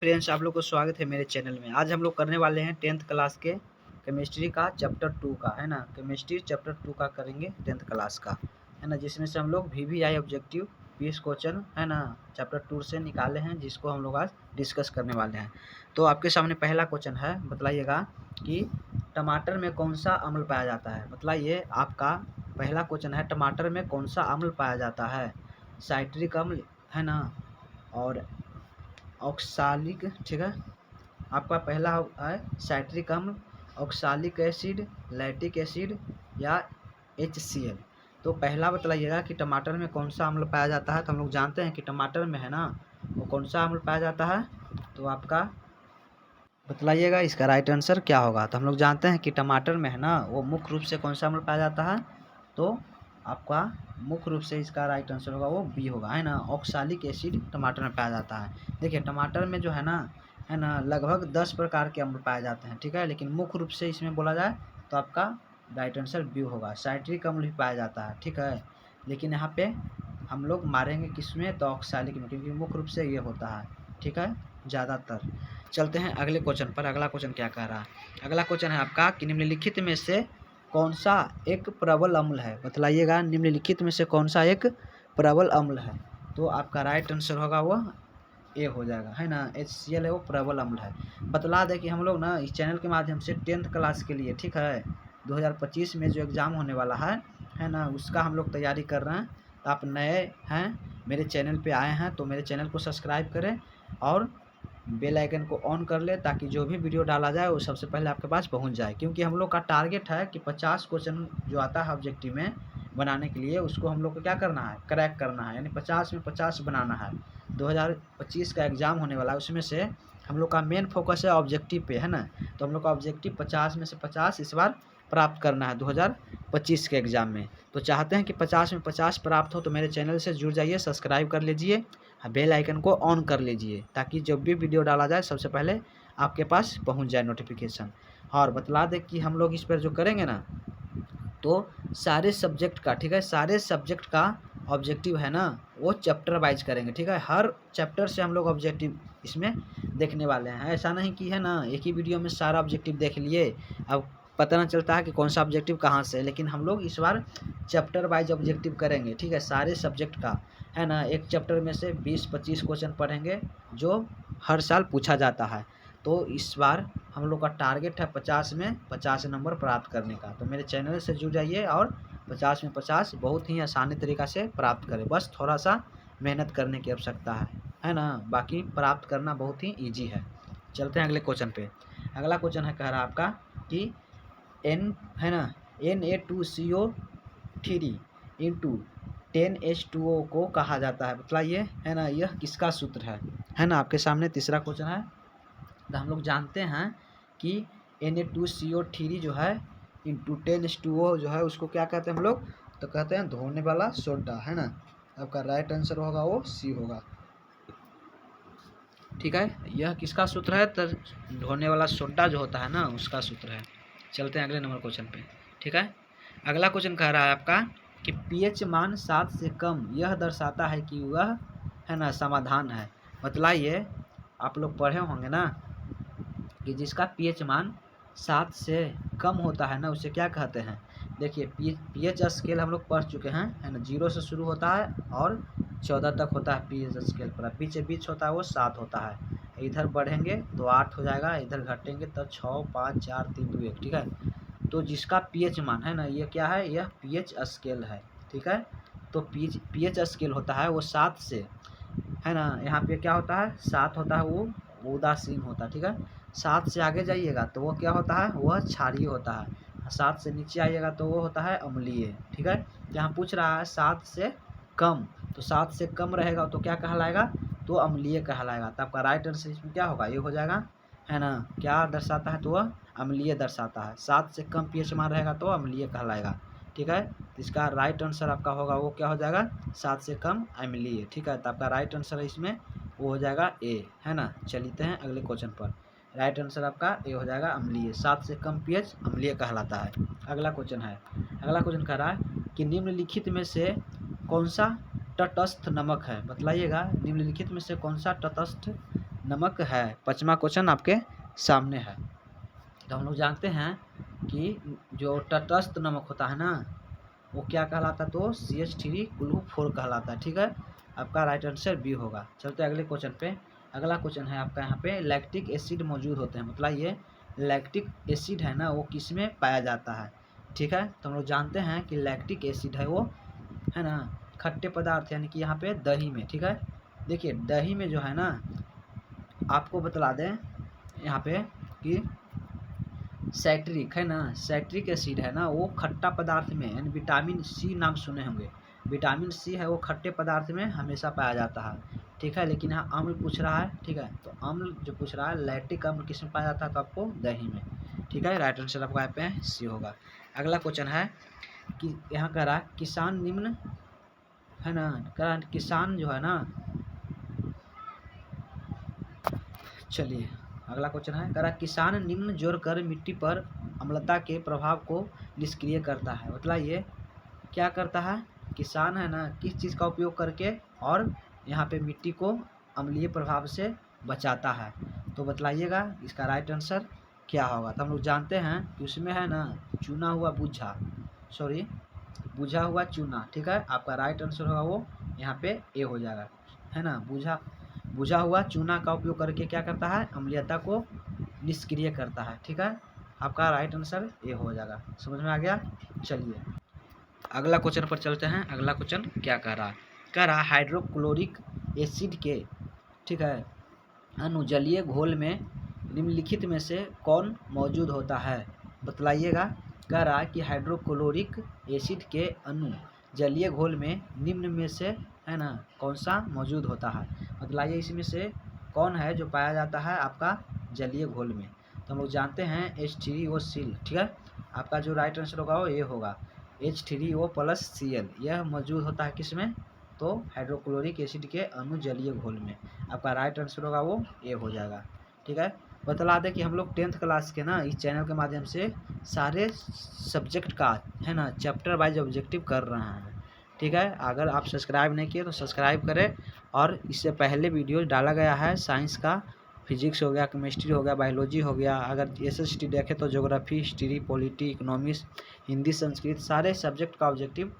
Friends, आप लोग को स्वागत है मेरे चैनल में। आज हम लोग करने वाले हैं 10th क्लास के केमिस्ट्री का चैप्टर 2 का, है ना। केमिस्ट्री चैप्टर 2 का करेंगे 10th क्लास का, है ना, जिसमें से हम लोग VVI ऑब्जेक्टिव 20 क्वेश्चन, है ना, चैप्टर 2 से निकाले हैं, जिसको हम लोग आज डिस्कस करने वाले हैं। तो आपके सामने पहला क्वेश्चन है, बतलाइएगा कि टमाटर में कौन सा अम्ल पाया जाता है। बतलाइए, आपका पहला क्वेश्चन है, टमाटर में कौन सा अम्ल पाया जाता है। साइट्रिक अम्ल, है ना, और ऑक्सालिक, ठीक है। आपका पहला है साइट्रिक अम्ल, ऑक्सालिक एसिड, लैक्टिक एसिड या HCl। तो पहला बतलाइएगा कि टमाटर में कौन सा अम्ल पाया जाता है। तो हम लोग जानते हैं कि टमाटर में, है ना, वो कौन सा अम्ल पाया जाता है। तो आपका बतलाइएगा इसका राइट आंसर क्या होगा। तो हम लोग जानते हैं कि टमाटर में, है ना, वो मुख्य रूप से कौन सा अम्ल पाया जाता है। तो आपका मुख्य रूप से इसका राइट आंसर होगा वो बी होगा, है ना, ऑक्सालिक एसिड टमाटर में पाया जाता है। देखिए, टमाटर में जो है ना, लगभग 10 प्रकार के अम्ल पाए जाते हैं, ठीक है। लेकिन मुख्य रूप से इसमें बोला जाए तो आपका राइट आंसर बी होगा। साइट्रिक अम्ल भी पाया जाता है, ठीक है, लेकिन यहाँ पे हम लोग मारेंगे किसमें, तो ऑक्सालिक में, क्योंकि मुख्य रूप से ये होता है, ठीक है, ज़्यादातर। चलते हैं अगले क्वेश्चन पर। अगला क्वेश्चन क्या कह रहा है। अगला क्वेश्चन है आपका कि निम्नलिखित में से कौन सा एक प्रबल अम्ल है। बतलाइएगा, निम्नलिखित में से कौन सा एक प्रबल अम्ल है। तो आपका राइट आंसर होगा वो ए हो जाएगा, है ना, HCl है, वो प्रबल अम्ल है। बतला दें कि हम लोग ना इस चैनल के माध्यम से 10th क्लास के लिए, ठीक है, 2025 में जो एग्ज़ाम होने वाला है ना, उसका हम लोग तैयारी कर रहे हैं। तो आप नए हैं, मेरे चैनल पे आए हैं, तो मेरे चैनल को सब्सक्राइब करें और बेल आइकन को ऑन कर ले, ताकि जो भी वीडियो डाला जाए वो सबसे पहले आपके पास पहुंच जाए। क्योंकि हम लोग का टारगेट है कि 50 क्वेश्चन जो आता है ऑब्जेक्टिव में बनाने के लिए, उसको हम लोग को क्या करना है, क्रैक करना है, यानी 50 में 50 बनाना है। 2025 का एग्ज़ाम होने वाला है, उसमें से हम लोग का मेन फोकस है ऑब्जेक्टिव पे, है ना। तो हम लोग का ऑब्जेक्टिव 50 में से 50 इस बार प्राप्त करना है 2025 के एग्ज़ाम में। तो चाहते हैं कि 50 में 50 प्राप्त हो, तो मेरे चैनल से जुड़ जाइए, सब्सक्राइब कर लीजिए, बेल आइकन को ऑन कर लीजिए, ताकि जब भी वीडियो डाला जाए सबसे पहले आपके पास पहुंच जाए नोटिफिकेशन। और बतला दें कि हम लोग इस पर जो करेंगे ना, तो सारे सब्जेक्ट का, ठीक है, सारे सब्जेक्ट का ऑब्जेक्टिव, है ना, वो चैप्टर वाइज करेंगे, ठीक है। हर चैप्टर से हम लोग ऑब्जेक्टिव इसमें देखने वाले हैं। ऐसा नहीं कि, है ना, एक ही वीडियो में सारा ऑब्जेक्टिव देख लिए, अब पता ना चलता है कि कौन सा ऑब्जेक्टिव कहाँ से है। लेकिन हम लोग इस बार चैप्टर वाइज ऑब्जेक्टिव करेंगे, ठीक है, सारे सब्जेक्ट का, है ना। एक चैप्टर में से 20-25 क्वेश्चन पढ़ेंगे, जो हर साल पूछा जाता है। तो इस बार हम लोग का टारगेट है 50 में 50 नंबर प्राप्त करने का। तो मेरे चैनल से जुड़ जाइए और 50 में 50 बहुत ही आसानी तरीक़ा से प्राप्त करें। बस थोड़ा सा मेहनत करने की आवश्यकता है ना, बाकी प्राप्त करना बहुत ही ईजी है। चलते हैं अगले क्वेश्चन पे। अगला क्वेश्चन है, कह रहा है आपका कि N, है ना, Na2CO3 इंटू 10H2O को कहा जाता है। बतलाइए, है ना, यह किसका सूत्र है ना। आपके सामने तीसरा क्वेश्चन है। तो हम लोग जानते हैं कि Na2CO3 जो है इंटू 10H2O जो है, उसको क्या कहते हैं हम लोग, तो कहते हैं धोने वाला सोडा, है ना। आपका राइट आंसर होगा वो सी होगा, ठीक है। यह किसका सूत्र है, तो धोने वाला सोडा जो होता है ना, उसका सूत्र है। चलते हैं अगले नंबर क्वेश्चन पे, ठीक है। अगला क्वेश्चन कह रहा है आपका कि pH मान 7 से कम यह दर्शाता है कि वह, है ना, समाधान है। बतलाइए, आप लोग पढ़े होंगे ना कि जिसका pH मान 7 से कम होता है ना, उसे क्या कहते हैं। देखिए, pH स्केल हम लोग पढ़ चुके हैं, है ना। 0 से शुरू होता है और 14 तक होता है pH स्केल पर। बीच बीच होता है वो 7 होता है। इधर बढ़ेंगे तो 8 हो जाएगा, इधर घटेंगे तो 6, 5, 4, 3, 2, 1, ठीक है। तो जिसका pH मान, है ना, ये क्या है, यह pH स्केल है, ठीक है। तो pH स्केल होता है वो 7 से, है ना, यहाँ पे क्या होता है, 7 होता है वो उदासीन होता है, ठीक है। 7 से आगे जाइएगा तो वो क्या होता है, वह क्षारीय होता है। 7 से नीचे आइएगा तो वो होता है अम्लीय, ठीक है। यहाँ पूछ रहा है 7 से कम, तो 7 से कम रहेगा तो क्या कहलाएगा, तो अम्लीय कहलाएगा। तो आपका राइट आंसर इसमें क्या होगा, ये हो जाएगा, है ना। क्या दर्शाता है, तो वह अम्लीय दर्शाता है। 7 से कम pH मान रहेगा तो अम्लीय कहलाएगा, ठीक है। तो इसका राइट आंसर आपका होगा वो क्या हो जाएगा, 7 से कम अम्लीय, ठीक है। तो आपका राइट आंसर इसमें वो हो जाएगा ए, है ना। चलते हैं अगले क्वेश्चन पर। राइट आंसर आपका ए हो जाएगा अम्लीय। 7 से कम pH अम्लीय कहलाता है। अगला क्वेश्चन है, अगला क्वेश्चन कह रहा है कि निम्नलिखित में से कौन सा तटस्थ नमक है। बतलाइएगा, निम्नलिखित में से कौन सा तटस्थ नमक है। 5वां क्वेश्चन आपके सामने है। तो हम लोग जानते हैं कि जो तटस्थ नमक होता है ना वो क्या कहलाता है, तो CH3ClO4 कहलाता है। ठीक है, आपका राइट आंसर बी होगा। चलते अगले क्वेश्चन पे। अगला क्वेश्चन है आपका यहाँ पे लैक्टिक एसिड मौजूद होते हैं, मतलब ये लैक्टिक एसिड है ना वो किस में पाया जाता है। ठीक है, तो हम लोग जानते हैं कि लैक्टिक एसिड है वो है ना खट्टे पदार्थ यानी कि यहाँ पे दही में। ठीक है, देखिए दही में जो है ना आपको बतला दें यहाँ पे कि सैट्रिक है ना, सैट्रिक एसिड है ना वो खट्टा पदार्थ में यानी विटामिन सी नाम सुने होंगे। विटामिन सी है वो खट्टे पदार्थ में हमेशा पाया जाता है। ठीक है, लेकिन यहाँ अम्ल पूछ रहा है। ठीक है, तो अम्ल जो पूछ रहा है लैक्टिक अम्ल किस में पाया जाता है, तो आपको दही में। ठीक है, राइट आंसर आपका यहाँ पे सी होगा। अगला क्वेश्चन है कि यहाँ कह रहा है किसान निम्न है ना, कह रहा है किसान जो है ना, चलिए अगला क्वेश्चन है कह रहा किसान निम्न जोड़ कर मिट्टी पर अम्लता के प्रभाव को निष्क्रिय करता है। मतलब ये क्या करता है, किसान है ना किस चीज़ का उपयोग करके और यहाँ पे मिट्टी को अम्लीय प्रभाव से बचाता है, तो बतलाइएगा इसका राइट आंसर क्या होगा। तो हम लोग जानते हैं कि उसमें है ना चुना हुआ बुझा हुआ चूना। ठीक है, आपका राइट आंसर होगा वो यहाँ पे ए हो जाएगा, है ना। बुझा हुआ चूना का उपयोग करके क्या करता है, अम्लीयता को निष्क्रिय करता है। ठीक है, आपका राइट आंसर ए हो जाएगा। समझ में आ गया। चलिए अगला क्वेश्चन पर चलते हैं। अगला क्वेश्चन क्या कह रहा है, कह रहा हाइड्रोक्लोरिक एसिड के ठीक है अणु जलीय घोल में निम्नलिखित में से कौन मौजूद होता है, बतलाइएगा। कह रहा है कि हाइड्रोक्लोरिक एसिड के अणु जलीय घोल में निम्न में से है ना कौन सा मौजूद होता है, बतलाइए इसमें से कौन है जो पाया जाता है आपका जलीय घोल में। तो हम लोग जानते हैं H3O सील। ठीक है, आपका जो राइट आंसर होगा वो ये होगा H3O+Cl। यह मौजूद होता है किसमें, तो हाइड्रोक्लोरिक एसिड के अणु जलीय घोल में। आपका राइट आंसर होगा वो ए हो जाएगा। ठीक है, बतला दें कि हम लोग 10th क्लास के ना इस चैनल के माध्यम से सारे सब्जेक्ट का है ना चैप्टर वाइज ऑब्जेक्टिव कर रहे हैं। ठीक है, अगर आप सब्सक्राइब नहीं किए तो सब्सक्राइब करें। और इससे पहले वीडियो डाला गया है साइंस का, फिजिक्स हो गया, केमिस्ट्री हो गया, बायोलॉजी हो गया। अगर SST देखें तो geography, history, polity, economics, Hindi, Sanskrit सारे सब्जेक्ट का ऑब्जेक्टिव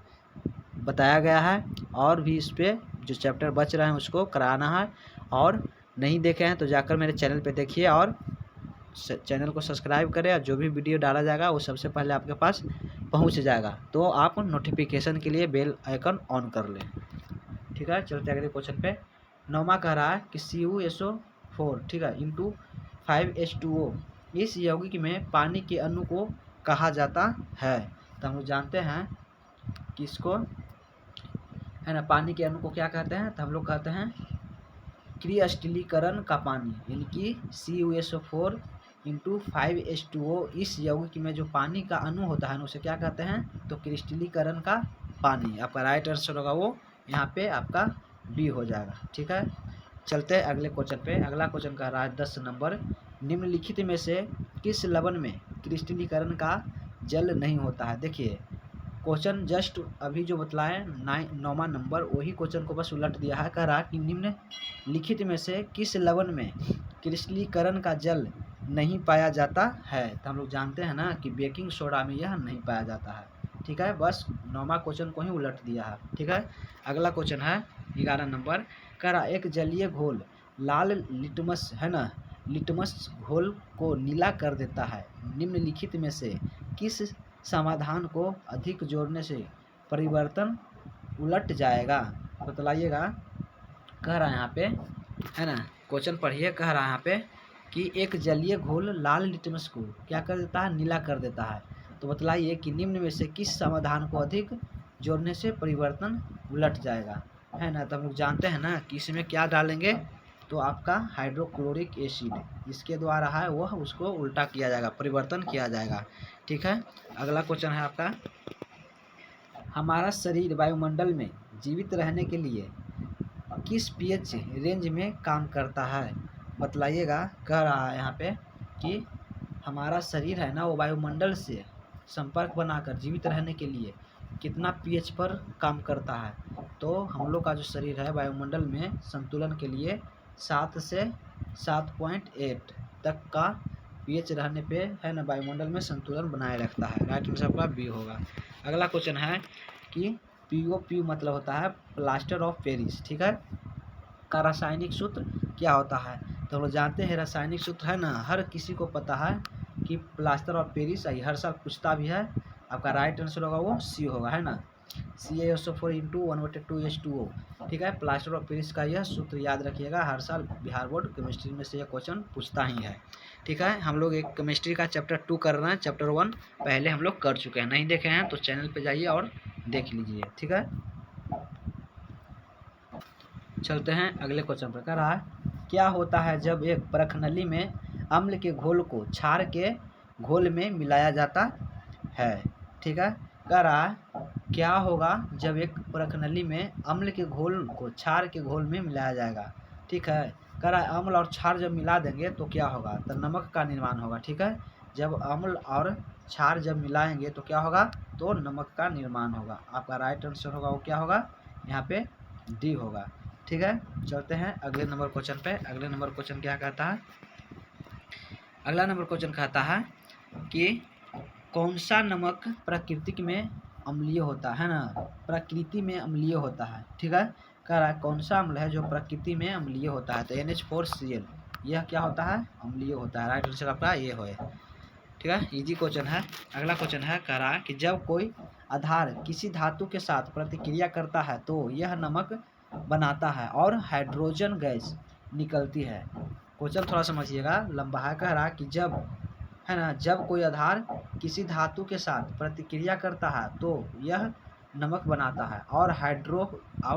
बताया गया है। और भी इस पर जो चैप्टर बच रहे हैं उसको कराना है। और नहीं देखे हैं तो जाकर मेरे चैनल पे देखिए और चैनल को सब्सक्राइब करें। और जो भी वीडियो डाला जाएगा वो सबसे पहले आपके पास पहुंच जाएगा, तो आप नोटिफिकेशन के लिए बेल आइकन ऑन कर लें। ठीक है, चलते अगले क्वेश्चन पे। 9वां कह रहा है कि CuSO4 ठीक है इंटू 5H2O इस यौगिक में पानी के अणु को कहा जाता है। तो हम लोग जानते हैं कि इसको है ना पानी के अणु को क्या कहते हैं, तो हम लोग कहते हैं क्रिस्टलीकरण का पानी, यानी कि CuSO4 इंटू 5H2O इस यौगिक में जो पानी का अणु होता है उसे क्या कहते हैं, तो क्रिस्टलीकरण का पानी। आपका राइट आंसर होगा वो यहाँ पे आपका बी हो जाएगा। ठीक है, चलते हैं अगले क्वेश्चन पे। अगला क्वेश्चन का रहा है 10 नंबर, निम्नलिखित में से किस लवण में क्रिस्टलीकरण का जल नहीं होता है। देखिए क्वेश्चन जस्ट अभी जो बतलाए 9वां नंबर वही क्वेश्चन को बस उलट दिया है। कह रहा कि निम्नलिखित में से किस लवण में क्रिस्टलीकरण का जल नहीं पाया जाता है। तो हम लोग जानते हैं ना कि बेकिंग सोडा में यह नहीं पाया जाता है। ठीक है, बस 9वां क्वेश्चन को ही उलट दिया है। ठीक है, अगला क्वेश्चन है 11 नंबर, कह रहा एक जलीय घोल लाल लिटमस है ना लिटमस घोल को नीला कर देता है। निम्नलिखित में से किस समाधान को अधिक जोड़ने से परिवर्तन उलट जाएगा, बतलाइएगा। कह रहा है यहाँ पे है ना क्वेश्चन पढ़िए। कह रहा है यहाँ पे कि एक जलीय घोल लाल लिटमस को क्या कर देता है, नीला कर देता है। तो बतलाइए कि निम्न में से किस समाधान को अधिक जोड़ने से परिवर्तन उलट जाएगा, है ना। तो हम लोग जानते हैं ना कि इसमें क्या डालेंगे, तो आपका हाइड्रोक्लोरिक एसिड इसके द्वारा है वह उसको उल्टा किया जाएगा, परिवर्तन किया जाएगा। ठीक है, अगला क्वेश्चन है आपका, हमारा शरीर वायुमंडल में जीवित रहने के लिए किस pH रेंज में काम करता है, बतलाइएगा। कह रहा है यहाँ पे कि हमारा शरीर है ना वो वायुमंडल से संपर्क बनाकर जीवित रहने के लिए कितना pH पर काम करता है। तो हम लोग का जो शरीर है वायुमंडल में संतुलन के लिए 7 से 7.8 तक का pH रहने पे है ना वायुमंडल में संतुलन बनाए रखता है। राइट आंसर आपका बी होगा। अगला क्वेश्चन है कि POP मतलब होता है प्लास्टर ऑफ पेरिस, ठीक है, का रासायनिक सूत्र क्या होता है। तो हम लोग जानते हैं रासायनिक सूत्र है ना, हर किसी को पता है कि प्लास्टर ऑफ पेरिस हर साल पूछता भी है। आपका राइट आंसर होगा वो सी होगा, है ना, CaSO4 इंटू 1/2H2O, ठीक है। प्लास्टर ऑफ पेरिस का यह सूत्र याद रखिएगा, हर साल बिहार बोर्ड केमिस्ट्री में से यह क्वेश्चन पूछता ही है, ठीक है। हम लोग एक केमिस्ट्री का चैप्टर 2 कर रहे हैं, चैप्टर 1 पहले हम लोग कर चुके हैं, नहीं देखे हैं तो चैनल पे जाइए और देख लीजिए, ठीक है। चलते हैं अगले क्वेश्चन पर। कह रहा है क्या होता है जब एक परखनली में अम्ल के घोल को क्षार के घोल में मिलाया जाता है, ठीक है। कह रहा है क्या होगा जब एक परखनली में अम्ल के घोल को क्षार के घोल में मिलाया जाएगा, ठीक है। कह रहा है अम्ल और क्षार जब मिला देंगे तो क्या होगा, तो नमक का निर्माण होगा, ठीक है। जब अम्ल और क्षार जब मिलाएंगे तो क्या होगा, तो नमक का निर्माण होगा। आपका राइट आंसर होगा वो क्या होगा, यहाँ पे डी होगा, ठीक है। चलते हैं अगले नंबर क्वेश्चन पे। अगले नंबर क्वेश्चन क्या कहता है, अगला नंबर क्वेश्चन कहता है कि कौन सा नमक प्रकृति में अम्लीय होता है ना, प्रकृति में अम्लीय होता है, ठीक है। कह रहा है कौन सा अम्ल है जो प्रकृति में अम्लीय होता है, तो NH4Cl यह क्या होता है, अम्लीय होता है। राइट आंसर आपका ये हो, ठीक है, इजी क्वेश्चन है। अगला क्वेश्चन है, कह रहा है कि जब कोई आधार किसी धातु के साथ प्रतिक्रिया करता है तो यह नमक बनाता है और हाइड्रोजन गैस निकलती है। क्वेश्चन थोड़ा समझिएगा, लंबा है। कह रहा है कि जब है ना, जब कोई आधार किसी धातु के साथ प्रतिक्रिया करता है तो यह नमक बनाता है और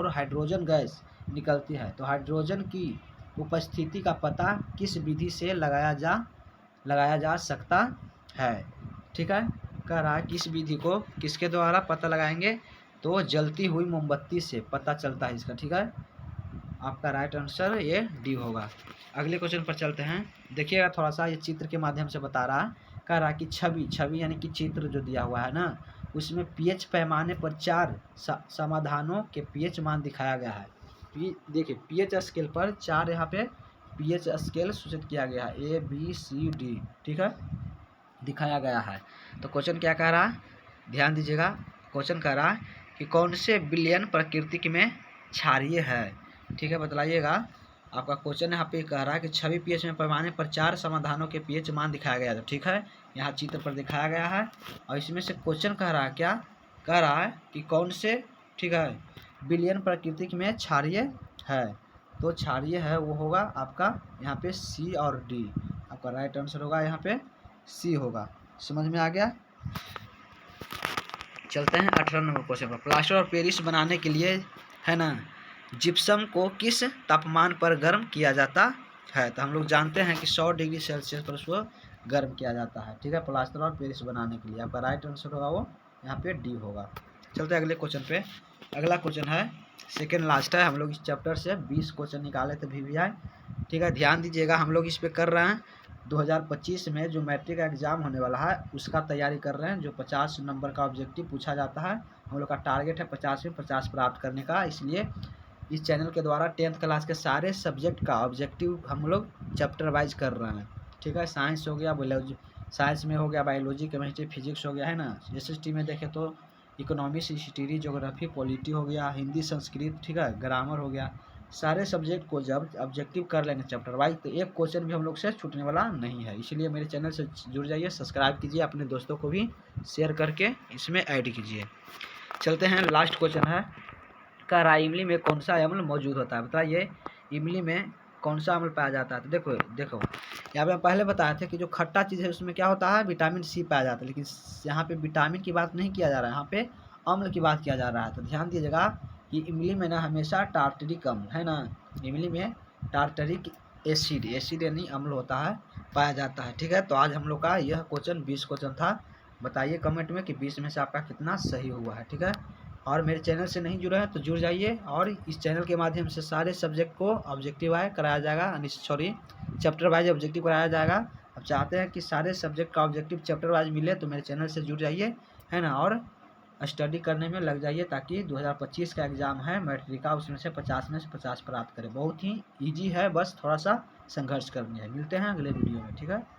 हाइड्रोजन गैस निकलती है। तो हाइड्रोजन की उपस्थिति का पता किस विधि से लगाया जा सकता है, ठीक है। कह रहा है किस विधि को किसके द्वारा पता लगाएंगे, तो जलती हुई मोमबत्ती से पता चलता है इसका, ठीक है। आपका राइट आंसर ये डी होगा। अगले क्वेश्चन पर चलते हैं, देखिएगा थोड़ा सा, ये चित्र के माध्यम से बता रहा है। कह रहा है कि छवि यानी कि चित्र जो दिया हुआ है ना, उसमें pH पैमाने पर 4 समाधानों के pH मान दिखाया गया है। देखिए pH स्केल पर 4 यहाँ पे pH स्केल सूचित किया गया है, ABCD, ठीक है, दिखाया गया है। तो क्वेश्चन क्या कह रहा है, ध्यान दीजिएगा। क्वेश्चन कह रहा है कि कौन से विलयन प्रकृति में क्षारीय है, ठीक है, बतलाइएगा। आपका क्वेश्चन यहाँ पे कह रहा है कि छवि pH में पैमाने पर 4 समाधानों के pH मान दिखाया गया है, ठीक है, यहाँ चित्र पर दिखाया गया है। और इसमें से क्वेश्चन कह रहा है क्या, कह रहा है कि कौन से, ठीक है, विलयन प्रकृति में क्षारीय है। तो क्षारीय है वो होगा आपका यहाँ पे सी और डी। आपका राइट आंसर होगा यहाँ पे सी होगा। समझ में आ गया। चलते हैं 18 नंबर क्वेश्चन पर। प्लास्टर ऑफ पेरिस बनाने के लिए है ना, जिप्सम को किस तापमान पर गर्म किया जाता है। तो हम लोग जानते हैं कि 100 डिग्री सेल्सियस पर उसको गर्म किया जाता है, ठीक है, प्लास्टर ऑफ पेरिस बनाने के लिए। आपका राइट आंसर होगा वो यहाँ पे डी होगा। चलते हैं अगले क्वेश्चन पे। अगला क्वेश्चन है सेकेंड लास्ट है, हम लोग इस चैप्टर से 20 क्वेश्चन निकाले थे VVI, ठीक है, ध्यान दीजिएगा। हम लोग इस पे कर रहे हैं 2025 में जो मैट्रिक का एग्ज़ाम होने वाला है उसका तैयारी कर रहे हैं, जो 50 नंबर का ऑब्जेक्टिव पूछा जाता है। हम लोग का टारगेट है 50 में 50 प्राप्त करने का, इसलिए इस चैनल के द्वारा 10th क्लास के सारे सब्जेक्ट का ऑब्जेक्टिव हम लोग चैप्टर वाइज कर रहे हैं, ठीक है। साइंस हो गया, बायोलॉजी, साइंस में हो गया बायोलॉजी, केमिस्ट्री, फिजिक्स हो गया, है ना। SST में देखें तो इकोनॉमिक्स, हिस्ट्री, ज्योग्राफी, पॉलिटी हो गया, हिंदी, संस्कृत, ठीक है, ग्रामर हो गया। सारे सब्जेक्ट को जब ऑब्जेक्टिव कर लेंगे चैप्टर वाइज तो एक क्वेश्चन भी हम लोग से छूटने वाला नहीं है। इसलिए मेरे चैनल से जुड़ जाइए, सब्सक्राइब कीजिए, अपने दोस्तों को भी शेयर करके इसमें ऐड कीजिए। चलते हैं लास्ट क्वेश्चन है, कह रहा है इमली में कौन सा अम्ल मौजूद होता है। बताइए इमली में कौन सा अम्ल पाया जाता है। तो देखो यहाँ पे हम पहले बताए थे कि जो खट्टा चीज़ है उसमें क्या होता है, विटामिन C पाया जाता है, लेकिन यहाँ पे विटामिन की बात नहीं किया जा रहा है, यहाँ पे अम्ल की बात किया जा रहा है। तो ध्यान दीजिएगा कि इमली में ना हमेशा टार्टरिक अम्ल, है ना, इमली में टार्टरिक एसिड यानी अम्ल होता है, पाया जाता है, ठीक है। तो आज हम लोग का यह क्वेश्चन 20 क्वेश्चन था। बताइए कमेंट में कि 20 में से आपका कितना सही हुआ है, ठीक है। और मेरे चैनल से नहीं जुड़े हैं तो जुड़ जाइए, और इस चैनल के माध्यम से सारे सब्जेक्ट को ऑब्जेक्टिव वाइज कराया जाएगा, सॉरी चैप्टर वाइज ऑब्जेक्टिव कराया जाएगा। अब चाहते हैं कि सारे सब्जेक्ट का ऑब्जेक्टिव चैप्टर वाइज मिले तो मेरे चैनल से जुड़ जाइए, है ना, और स्टडी करने में लग जाइए, ताकि 2025 का एग्ज़ाम है मैट्रिक का, उसमें से 50 में से 50 प्राप्त करें। बहुत ही ईजी है, बस थोड़ा सा संघर्ष करनी है। मिलते हैं अगले वीडियो में, ठीक है।